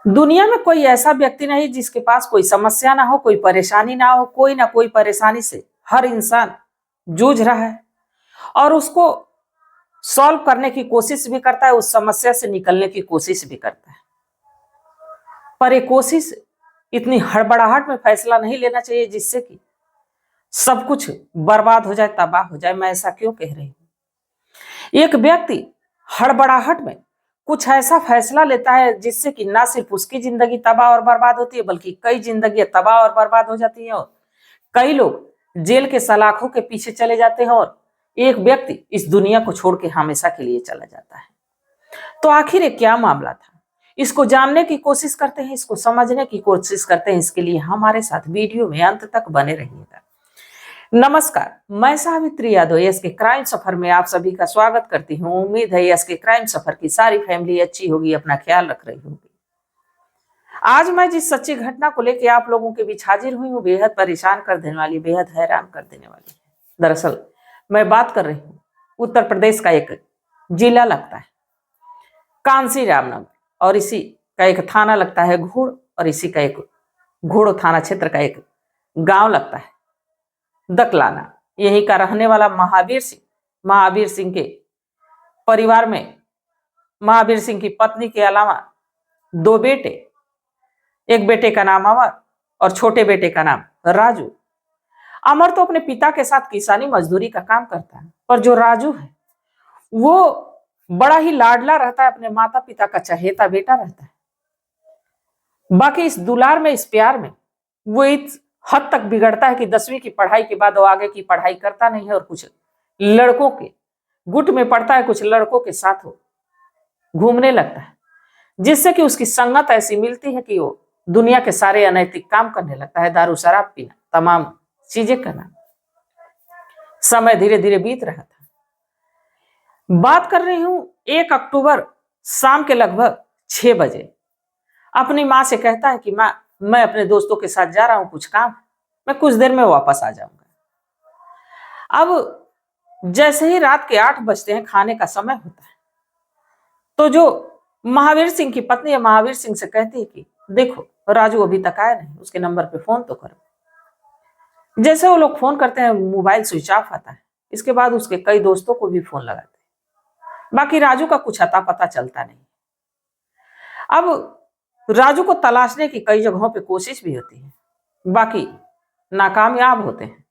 दुनिया में कोई ऐसा व्यक्ति नहीं जिसके पास कोई समस्या ना हो, कोई परेशानी ना हो। कोई ना कोई परेशानी से हर इंसान जूझ रहा है और उसको सॉल्व करने की कोशिश भी करता है, उस समस्या से निकलने की कोशिश भी करता है। पर ये कोशिश इतनी हड़बड़ाहट में फैसला नहीं लेना चाहिए जिससे कि सब कुछ बर्बाद हो जाए, तबाह हो जाए। मैं ऐसा क्यों कह रही हूं? एक व्यक्ति हड़बड़ाहट में कुछ ऐसा फैसला लेता है जिससे कि ना सिर्फ उसकी जिंदगी तबाह और बर्बाद होती है, बल्कि कई जिंदगी तबाह और बर्बाद हो जाती है और कई लोग जेल के सलाखों के पीछे चले जाते हैं और एक व्यक्ति इस दुनिया को छोड़ के हमेशा के लिए चला जाता है। तो आखिर ये क्या मामला था, इसको जानने की कोशिश करते हैं, इसको समझने की कोशिश करते हैं। इसके लिए हमारे साथ वीडियो में अंत तक बने रहिएगा। नमस्कार, मैं सावित्री यादव यस के क्राइम सफर में आप सभी का स्वागत करती हूँ। उम्मीद है यस के क्राइम सफर की सारी फैमिली अच्छी होगी, अपना ख्याल रख रही होगी। आज मैं जिस सच्ची घटना को लेकर आप लोगों के बीच हाजिर हुई हूँ, बेहद परेशान कर देने वाली, बेहद हैरान कर देने वाली है। दरअसल मैं बात कर रही हूँ उत्तर प्रदेश का एक जिला लगता है कांसी रामनगर, और इसी का एक थाना लगता है घोड़, और इसी का एक घोड़ो थाना क्षेत्र का एक गांव लगता है दकलाना। यहीं का रहने वाला महावीर सिंह के परिवार में महावीर सिंह की पत्नी के अलावा दो बेटे, एक बेटे का नाम अमर और छोटे बेटे का नाम राजू। अमर तो अपने पिता के साथ किसानी मजदूरी का काम करता है, पर जो राजू है वो बड़ा ही लाडला रहता है, अपने माता पिता का चहेता बेटा रहता है। बाकी इस दुलार में, इस प्यार में वो इस हद तक बिगड़ता है कि 10वीं की पढ़ाई के बाद वो आगे की पढ़ाई करता नहीं है और कुछ लड़कों के गुट में पड़ता है, कुछ लड़कों के साथ वो घूमने लगता है, जिससे कि उसकी संगत ऐसी मिलती है कि वो दुनिया के सारे अनैतिक काम करने लगता है, दारू शराब पीना, तमाम चीजें करना। समय धीरे धीरे बीत रहा था। बात कर रही हूं 1 अक्टूबर शाम के लगभग 6 बजे। अपनी माँ से कहता है कि माँ, मैं अपने दोस्तों के साथ जा रहा हूं, कुछ काम, मैं कुछ देर में वापस आ जाऊंगा। अब जैसे ही रात के 8 बजते हैं, खाने का समय होता है, तो जो महावीर सिंह की पत्नी है महावीर सिंह से कहती है कि देखो राजू अभी तक आया नहीं, उसके नंबर पे फोन तो करो। जैसे वो लोग फोन करते हैं, मोबाइल स्विच ऑफ आता है। इसके बाद उसके कई दोस्तों को भी फोन लगाते हैं, बाकी राजू का कुछ अता पता चलता नहीं। अब राजू को तलाशने की कई जगहों पे कोशिश भी होती है, बाकी नाकामयाब होते हैं।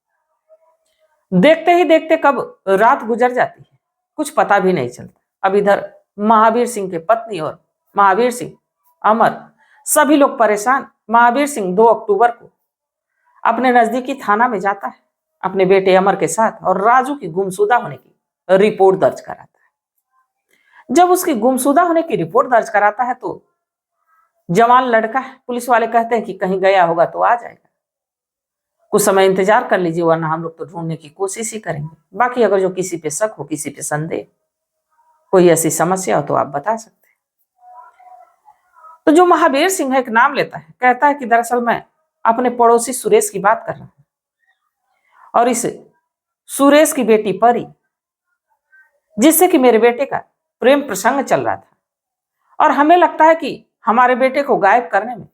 देखते ही देखते कब रात गुजर जाती है कुछ पता भी नहीं चलता। अब इधर महावीर सिंह के पत्नी और महावीर सिंह, अमर, सभी लोग परेशान। महावीर सिंह 2 अक्टूबर को अपने नजदीकी थाना में जाता है अपने बेटे अमर के साथ और राजू की गुमशुदा होने की रिपोर्ट दर्ज कराता है। जब उसकी गुमशुदा होने की रिपोर्ट दर्ज कराता है तो जवान लड़का है, पुलिस वाले कहते हैं कि कहीं गया होगा तो आ जाएगा, कुछ समय इंतजार कर लीजिए, वरना हम लोग तो ढूंढने की कोशिश ही करेंगे। बाकी अगर जो किसी पे शक हो, किसी पे संदेह, कोई ऐसी समस्या हो तो आप बता सकते हैं। तो जो महावीर सिंह एक नाम लेता है, कहता है कि दरअसल मैं अपने पड़ोसी सुरेश की बात कर रहा हूं और इस सुरेश की बेटी परी, जिससे कि मेरे बेटे का प्रेम प्रसंग चल रहा था और हमें लगता है कि हमारे बेटे को गायब करने में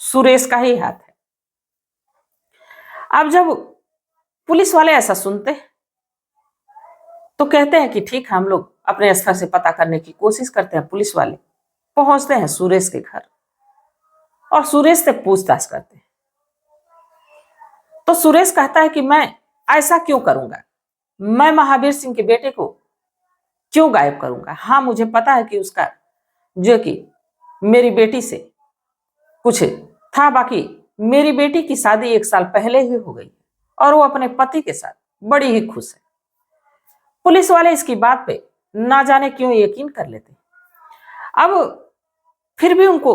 सुरेश का ही हाथ है। अब जब पुलिस वाले ऐसा सुनते हैं तो कहते हैं कि ठीक है, हम लोग अपने स्तर से पता करने की कोशिश करते हैं। पुलिस वाले पहुंचते हैं सुरेश के घर और सुरेश से पूछताछ करते हैं। तो सुरेश कहता है कि मैं ऐसा क्यों करूंगा, मैं महावीर सिंह के बेटे को क्यों गायब करूंगा। हाँ, मुझे पता है कि उसका जो कि मेरी बेटी से कुछ था, बाकी मेरी बेटी की शादी 1 साल पहले ही हो गई और वो अपने पति के साथ बड़ी ही खुश है। पुलिस वाले इसकी बात पे ना जाने क्यों यकीन कर लेते। अब फिर भी उनको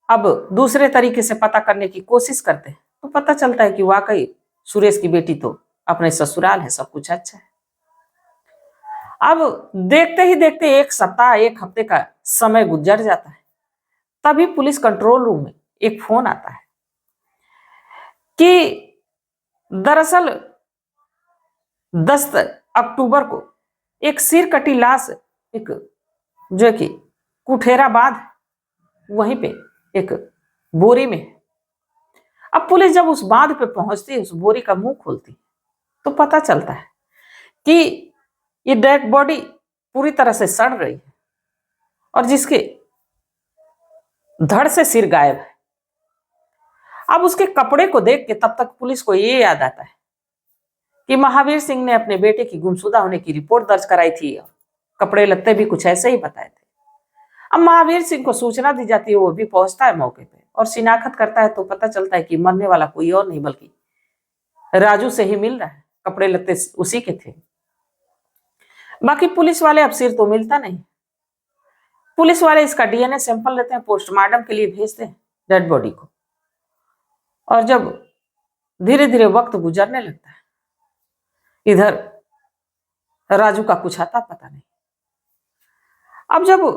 अब दूसरे तरीके से पता करने की कोशिश करते हैं तो पता चलता है कि वाकई सुरेश की बेटी तो अपने ससुराल है, सब कुछ अच्छा है। अब देखते ही देखते 1 सप्ताह, 1 हफ्ते का समय गुजर जाता है। तभी पुलिस कंट्रोल रूम में एक फोन आता है कि दरअसल 10 अक्टूबर को एक सिर कटी लाश, एक जो कि कुठेरा बांध वहीं पे एक बोरी में है। अब पुलिस जब उस बांध पे पहुंचती है, उस बोरी का मुंह खोलती है, तो पता चलता है कि ये डेड बॉडी पूरी तरह से सड़ रही है और जिसके धड़ से सिर गायब है। अब उसके कपड़े को देख के तब तक पुलिस को ये याद आता है कि महावीर सिंह ने अपने बेटे की गुमशुदा होने की रिपोर्ट दर्ज कराई थी और कपड़े लत्ते भी कुछ ऐसे ही बताए थे। अब महावीर सिंह को सूचना दी जाती है, वो भी पहुंचता है मौके पे और शिनाख्त करता है तो पता चलता है कि मरने वाला कोई और नहीं बल्कि राजू से ही मिल रहा है, कपड़े लत्ते उसी के थे। बाकी पुलिस वाले अब सिर तो मिलता नहीं। पुलिस वाले इसका डीएनए सैंपल लेते हैं, पोस्टमार्टम के लिए भेजते हैं डेड बॉडी को। और जब धीरे धीरे वक्त गुजरने लगता है, इधर राजू का कुछ आता पता नहीं। अब जब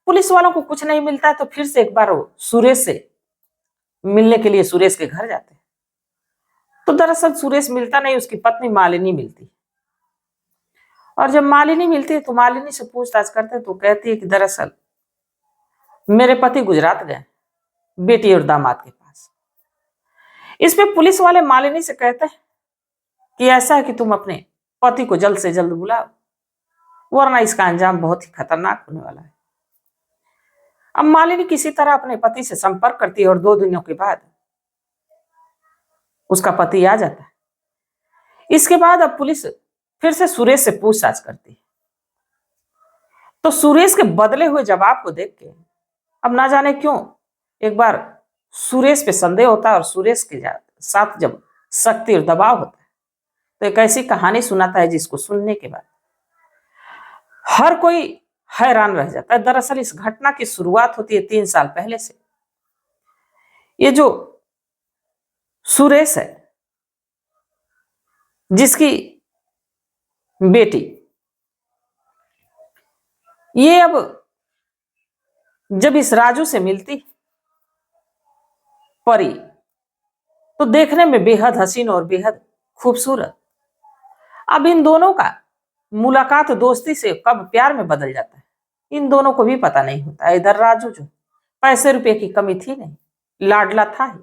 पुलिस वालों को कुछ नहीं मिलता है तो फिर से एक बार वो सुरेश से मिलने के लिए सुरेश के घर जाते हैं। तो दरअसल सुरेश मिलता नहीं, उसकी पत्नी मालिनी मिलती। और जब मालिनी मिलती है तो मालिनी से पूछताछ करते हैं तो कहती है कि दरअसल मेरे पति गुजरात गए बेटी और दामाद के पास। इस पे पुलिस वाले मालिनी से कहते हैं कि ऐसा है कि तुम अपने पति को जल्द से जल्द बुलाओ, वरना इसका अंजाम बहुत ही खतरनाक होने वाला है। अब मालिनी किसी तरह अपने पति से संपर्क करती है और 2 दिनों के बाद उसका पति आ जाता है। इसके बाद अब पुलिस फिर से सुरेश से पूछताछ करती है। तो सुरेश के बदले हुए जवाब को देख के अब ना जाने क्यों एक बार सुरेश पे संदेह होता है और सुरेश के साथ जब सख्ती और दबाव होता है तो एक ऐसी कहानी सुनाता है जिसको सुनने के बाद हर कोई हैरान रह जाता है। दरअसल इस घटना की शुरुआत होती है 3 साल पहले से। ये जो सुरेश है, जिसकी बेटी, ये अब जब इस राजू से मिलती परी तो देखने में बेहद हसीन और बेहद खूबसूरत। अब इन दोनों का मुलाकात दोस्ती से कब प्यार में बदल जाता है इन दोनों को भी पता नहीं होता। इधर राजू जो पैसे रुपए की कमी थी नहीं, लाडला था ही,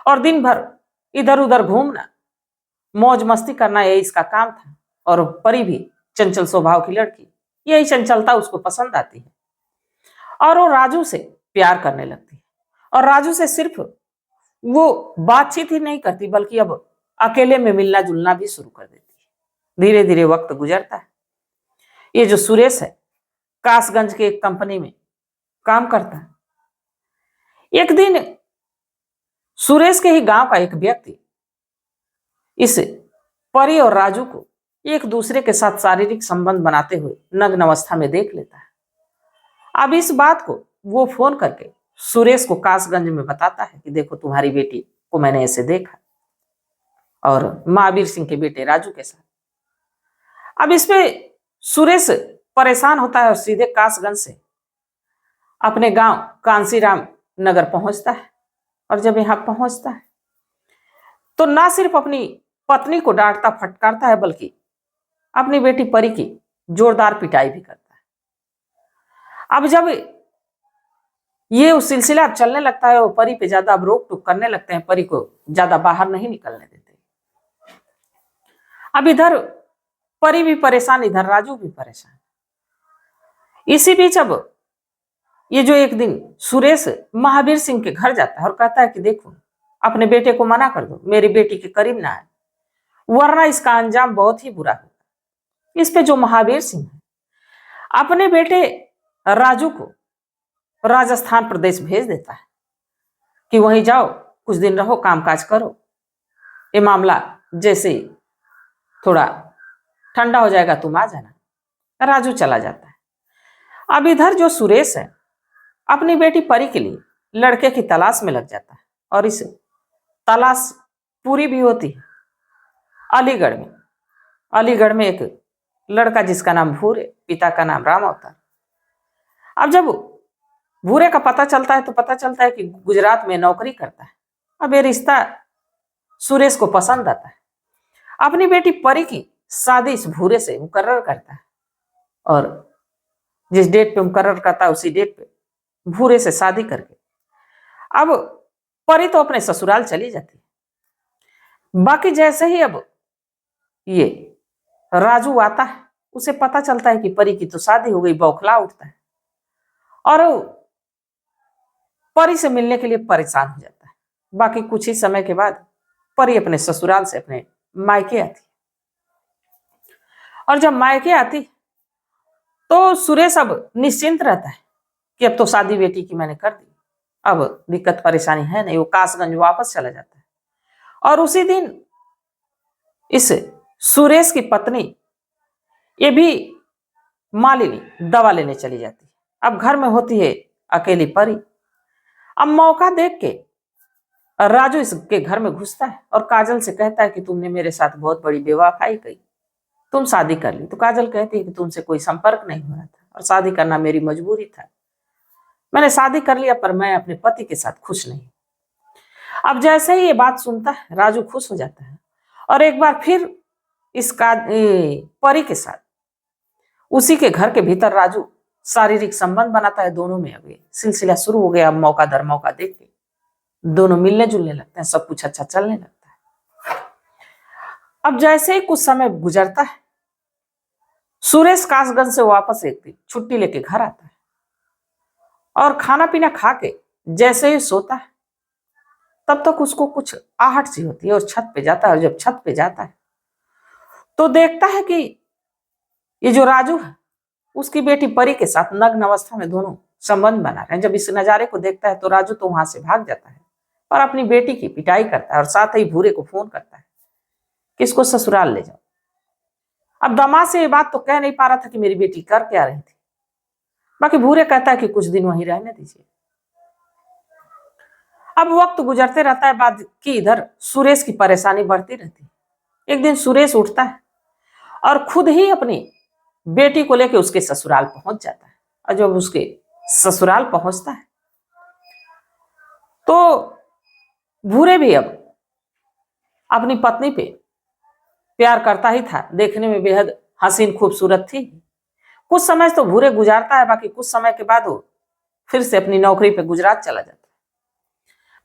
और दिन भर इधर उधर घूमना मौज मस्ती करना यही इसका काम था। और परी भी चंचल स्वभाव की लड़की, यही चंचलता उसको पसंद आती है और वो राजू से प्यार करने लगती है। और राजू से सिर्फ वो बातचीत ही नहीं करती बल्कि अब अकेले में मिलना जुलना भी शुरू कर देती है। धीरे धीरे वक्त गुजरता है। ये जो सुरेश है कासगंज के एक कंपनी में काम करता है। एक दिन सुरेश के ही गांव का एक व्यक्ति इस परी और राजू को एक दूसरे के साथ शारीरिक संबंध बनाते हुए नग्न अवस्था में देख लेता है। अब इस बात को वो फोन करके सुरेश को कासगंज में बताता है कि देखो तुम्हारी बेटी को मैंने ऐसे देखा, और महावीर सिंह के बेटे राजू के साथ। अब इसपे सुरेश परेशान होता है और सीधे कासगंज से अपने गांव कांसीराम नगर पहुंचता है। और जब यहां पहुंचता है तो ना सिर्फ अपनी पत्नी को डांटता फटकारता है बल्कि अपनी बेटी परी की जोरदार पिटाई भी करता है। अब जब ये उस सिलसिला चलने लगता है, वो परी पे ज्यादा अब रोक टोक करने लगते हैं, परी को ज्यादा बाहर नहीं निकलने देते। अब इधर परी भी परेशान, इधर राजू भी परेशान। इसी बीच अब ये जो एक दिन सुरेश महावीर सिंह के घर जाता है और कहता है कि देखो अपने बेटे को मना कर दो, मेरी बेटी के करीब ना आए, वरना इसका अंजाम बहुत ही बुरा होगा। इस पे जो महावीर सिंह है अपने बेटे राजू को राजस्थान प्रदेश भेज देता है कि वहीं जाओ, कुछ दिन रहो, कामकाज करो, ये मामला जैसे ही थोड़ा ठंडा हो जाएगा तुम आ जाना। राजू चला जाता है। अब इधर जो सुरेश है अपनी बेटी परी के लिए लड़के की तलाश में लग जाता है और इस तलाश पूरी भी होती है अलीगढ़ में। अलीगढ़ में एक लड़का जिसका नाम भूरे, पिता का नाम राम अवतार। अब जब भूरे का पता चलता है तो पता चलता है कि गुजरात में नौकरी करता है। अब ये रिश्ता सुरेश को पसंद आता है। अपनी बेटी परी की शादी इस भूरे से मुकर्रर करता है और जिस डेट पे मुकर्रर करता है उसी डेट पे भूरे से शादी करके अब परी तो अपने ससुराल चली जाती है। बाकी जैसे ही अब ये राजू आता है, उसे पता चलता है कि परी की तो शादी हो गई, बौखला उठता है और परी से मिलने के लिए परेशान हो जाता है। बाकी कुछ ही समय के बाद परी अपने ससुराल से अपने मायके आती, और जब मायके आती तो सुरेश अब निश्चिंत रहता है कि अब तो शादी बेटी की मैंने कर दी, अब दिक्कत परेशानी है नहीं। वो कासगंज वापस चला जाता है और उसी दिन इस सुरेश की पत्नी ये भी मालिनी दवा लेने चली जाती है। अब घर में होती है अकेली परी। अब मौका देख के राजू इसके घर में घुसता है और काजल से कहता है कि तुमने मेरे साथ बहुत बड़ी बेवफाई की, तुम शादी कर ली। तो काजल कहती है कि तुमसे कोई संपर्क नहीं हो रहा था और शादी करना मेरी मजबूरी था, मैंने शादी कर लिया, पर मैं अपने पति के साथ खुश नहीं। अब जैसे ही ये बात सुनता है राजू खुश हो जाता है और एक बार फिर परी के साथ उसी के घर के भीतर राजू शारीरिक संबंध बनाता है। दोनों में अब ये सिलसिला शुरू हो गया। अब मौका दर मौका देख के दोनों मिलने जुलने लगते हैं, सब कुछ अच्छा चलने लगता है। अब जैसे ही कुछ समय गुजरता है, सुरेश कासगंज से वापस एक दिन छुट्टी लेके घर आता है और खाना पीना खा के जैसे ही सोता है तब तक उसको कुछ आहट सी होती है और छत पे जाता है। और जब छत पे जाता है तो देखता है कि ये जो राजू है उसकी बेटी परी के साथ नग्न अवस्था में दोनों संबंध बना रहे हैं। जब इस नजारे को देखता है तो राजू तो वहां से भाग जाता है और अपनी बेटी की पिटाई करता है और साथ ही भूरे को फोन करता है कि इसको ससुराल ले जाओ। अब दामाद से ये बात तो कह नहीं पा रहा था कि मेरी बेटी कर क्या रही थी। बाकी भूरे कहता है कि कुछ दिन वहीं रहने दीजिए। अब वक्त गुजरते रहता है, बाद की इधर सुरेश की परेशानी बढ़ती रहती है। एक दिन सुरेश उठता है और खुद ही अपनी बेटी को लेकर उसके ससुराल पहुंच जाता है। और जब उसके ससुराल पहुंचता है तो भूरे भी अब अपनी पत्नी पे प्यार करता ही था। देखने में बेहद हसीन खूबसूरत थी। कुछ समय तो भूरे गुजारता है, बाकी कुछ समय के बाद वो फिर से अपनी नौकरी पे गुजरात चला जाता है।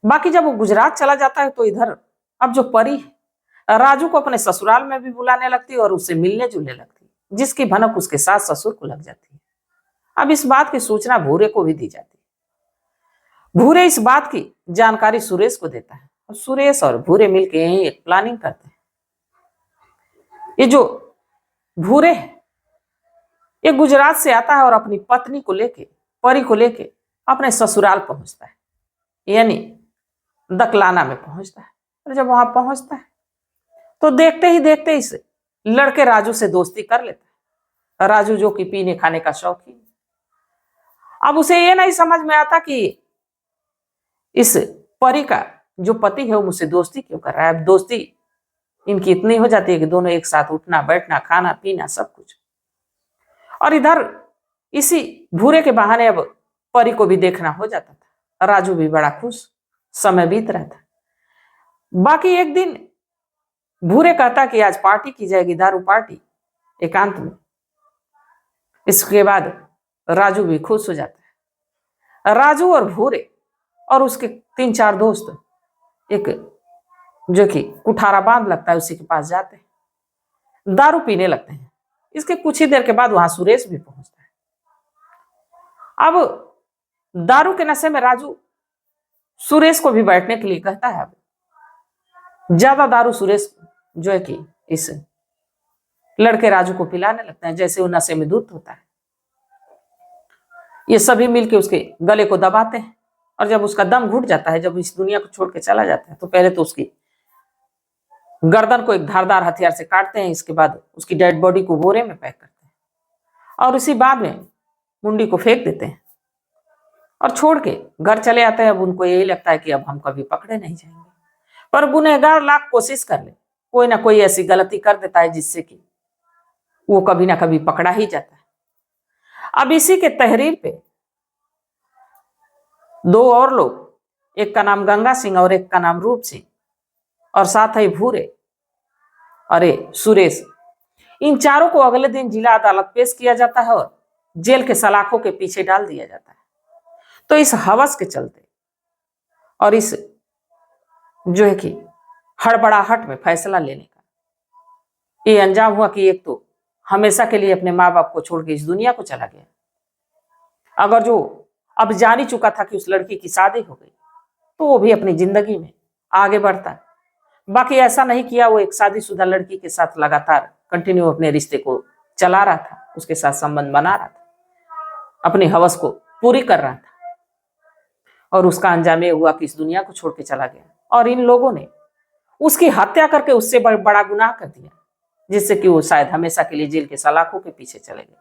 बाकी जब वो गुजरात चला जाता है तो इधर अब जो परी है राजू को अपने ससुराल में भी बुलाने लगती है और उससे मिलने जुलने लगती है, जिसकी भनक उसके सास ससुर को लग जाती है। अब इस बात की सूचना भूरे को भी दी जाती है। भूरे इस बात की जानकारी सुरेश को देता है और सुरेश और भूरे मिलकर यही एक प्लानिंग करते हैं। ये जो भूरे है ये गुजरात से आता है और अपनी पत्नी को लेके, परी को लेके अपने ससुराल पहुंचता है, यानी दकलाना में पहुंचता है। और जब वहां पहुंचता है तो देखते ही देखते इस लड़के राजू से दोस्ती कर लेता है। राजू जो कि पीने खाने का शौकीन। अब उसे ये नहीं समझ में आता कि इस परी का जो पति है वो मुझसे दोस्ती क्यों कर रहा है। अब दोस्ती इनकी इतनी हो जाती है कि दोनों एक साथ उठना बैठना खाना पीना सब कुछ। और इधर इसी भूरे के बहाने अब परी को भी देखना हो जाता था। राजू भी बड़ा खुश, समय बीत रहा था। बाकी एक दिन भूरे कहता कि आज पार्टी की जाएगी, दारू पार्टी एकांत में। इसके बाद राजू भी खुश हो जाता है। राजू और भूरे और उसके 3-4 दोस्त एक जो कि कुठारा बांध लगता है उसी के पास जाते हैं, दारू पीने लगते हैं। इसके कुछ ही देर के बाद वहां सुरेश भी पहुंचता है। अब दारू के नशे में राजू सुरेश को भी बैठने के लिए कहता है। अब ज्यादा दारू सुरेश जो है कि इस लड़के राजू को पिलाने लगता है, जैसे वो नशे में धुत होता है। ये सभी मिलके उसके गले को दबाते हैं और जब उसका दम घुट जाता है, जब इस दुनिया को छोड़ के चला जाता है, तो पहले तो उसकी गर्दन को एक धारदार हथियार से काटते हैं। इसके बाद उसकी डेड बॉडी को बोरे में पैक करते हैं और उसी बाद में मुंडी को फेंक देते हैं और छोड़ के घर चले आते हैं। अब उनको यही लगता है कि अब हम कभी पकड़े नहीं जाएंगे, पर गुनहगार लाख कोशिश कर ले, कोई ना कोई ऐसी गलती कर देता है जिससे कि वो कभी ना कभी पकड़ा ही जाता है। अब इसी के तहरीर पे 2 और लोग, एक का नाम गंगा सिंह और एक का नाम रूप सिंह और साथ ही भूरे अरे सुरेश, इन चारों को अगले दिन जिला अदालत पेश किया जाता है और जेल के सलाखों के पीछे डाल दिया जाता है। तो इस हवस के चलते और इस जो है कि हड़बड़ाहट में फैसला लेने का ये अंजाम हुआ कि एक तो हमेशा के लिए अपने माँ बाप को छोड़ के इस दुनिया को चला गया। अगर जो अब जान ही चुका था कि उस लड़की की शादी हो गई तो वो भी अपनी जिंदगी में आगे बढ़ता है। बाकी ऐसा नहीं किया, वो एक शादीशुदा लड़की के साथ लगातार कंटिन्यू अपने रिश्ते को चला रहा था, उसके साथ संबंध बना रहा था, अपनी हवस को पूरी कर रहा था और उसका अंजाम ये हुआ कि इस दुनिया को छोड़ के चला गया। और इन लोगों ने उसकी हत्या करके उससे बड़ा गुनाह कर दिया, जिससे कि वो शायद हमेशा के लिए जेल के सलाखों के पीछे चले गए।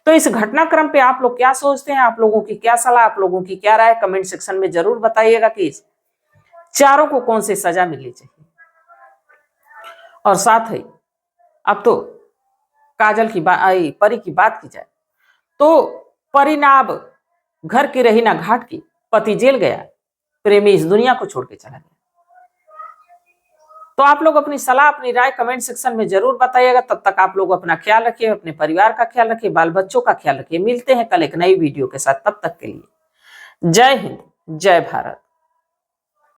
तो इस घटनाक्रम पे आप लोग क्या सोचते हैं? आप लोगों की क्या सलाह, आप लोगों की क्या राय कमेंट सेक्शन में जरूर बताइएगा कि इस चारों को कौन सी सजा मिलनी चाहिए। और साथ ही अब तो काजल की परी की बात की जाए तो परी ना अब घर की रही ना घाट की, पति जेल गया, प्रेमी इस दुनिया को छोड़ के चला गया। तो आप लोग अपनी सलाह अपनी राय कमेंट सेक्शन में जरूर बताइएगा। तब तक आप लोग अपना ख्याल रखिए, अपने परिवार का ख्याल रखिए, बाल बच्चों का ख्याल रखिए। मिलते हैं कल एक नई वीडियो के साथ, तब तक के लिए जय हिंद, जय भारत।